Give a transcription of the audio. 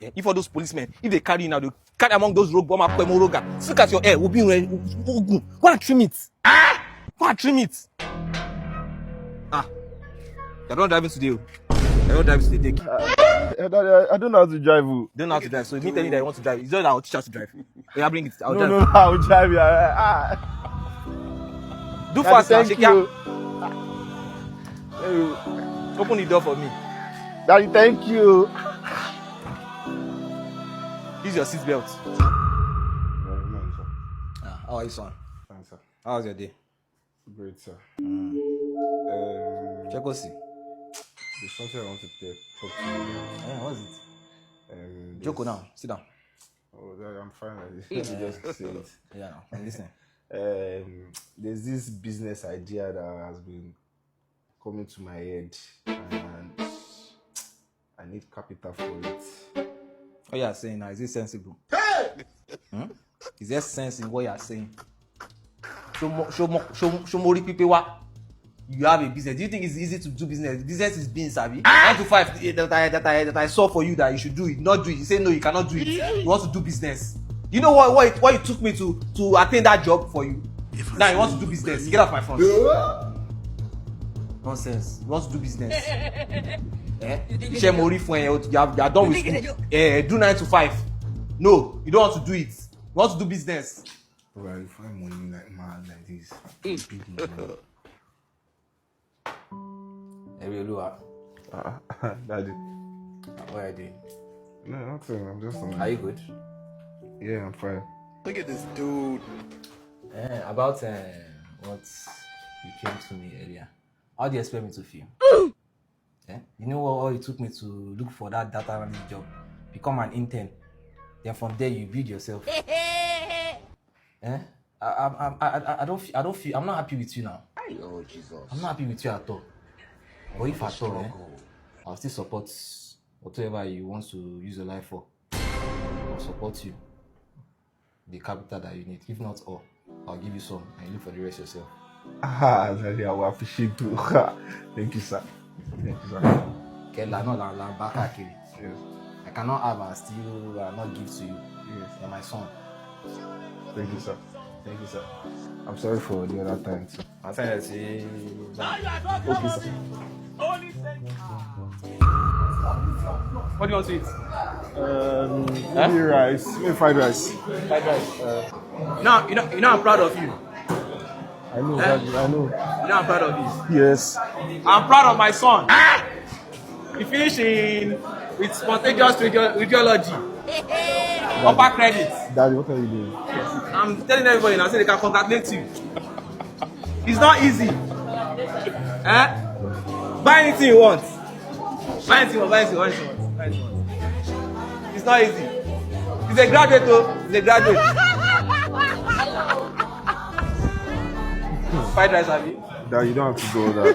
If all those policemen, if they carry you now, they carry among those rogue bomber, look at your hair, will be go and trim it. Go and trim it. You're not driving today. You're not driving today. I don't know how to drive. Don't know how to drive. So me telling you that I want to drive. It's not that I'll teach you how to drive. Yeah, bring it. I'll drive. No, I'll drive. Do fast now. Thank you. Open the door for me. Daddy, thank you. Use your seatbelt. How are you, son? Fine, sir. How was your day? Great, sir. Check see. There's something I want to talk to you about. What is it? Joko now. Sit down. Oh, I'm fine like this. Let me just say it. Yeah, I'm listening. There's this business idea that has been coming to my head, and I need capital for it. What you are saying now, is it sensible? Is there sense in what you are saying? Show more people what you have a business. Do you think it's easy to do business? Business is being savvy. 9 to 5 that I saw for you that you should do it, not do it. You say no, you cannot do it. You want to do business. You know why it took me to attain that job for you? Now you want to do business. Get off my front. Nonsense. You want to do business. Share money for you. You are done with school. Do 9 to 5. No, you don't want to do it. You want to do business. Well, you find money like mad like this. Daddy. What are you doing? No, nothing. I'm just. Are you good? Yeah, I'm fine. Look at this dude. About what you came to me earlier. How do you expect me to feel? You know what it took me to look for that data analyst job, become an intern. Then from there you build yourself. I don't feel. I'm not happy with you now. Oh Jesus. I'm not happy with you at all. But if at all, I'll still support whatever you want to use your life for. I'll support you. The capital that you need. If not all, I'll give you some and you look for the rest yourself. Daddy, I will appreciate you. Thank you, sir. Thank you, sir. Yes. I cannot have and still not give to you. Yes. You're my son. Thank you, sir. Thank you, sir. I'm sorry for the other time, sir. I'm saying that see. Okay, sir. What do you want to eat? Maybe rice. Maybe fried rice. Fried rice. Now, you know I'm proud of you. I know, Daddy, I know. You know I'm proud of you. Yes. I'm proud of my son. He finished with spontaneous radiology. Upper credit. Daddy, what are you doing? I'm telling everybody now, so they can congratulate you. It's not easy. Buy anything you want. Buy anything you want. It's not easy. He's a graduate though. He's a graduate. Fried rice, have you? Daddy, you don't have to go there.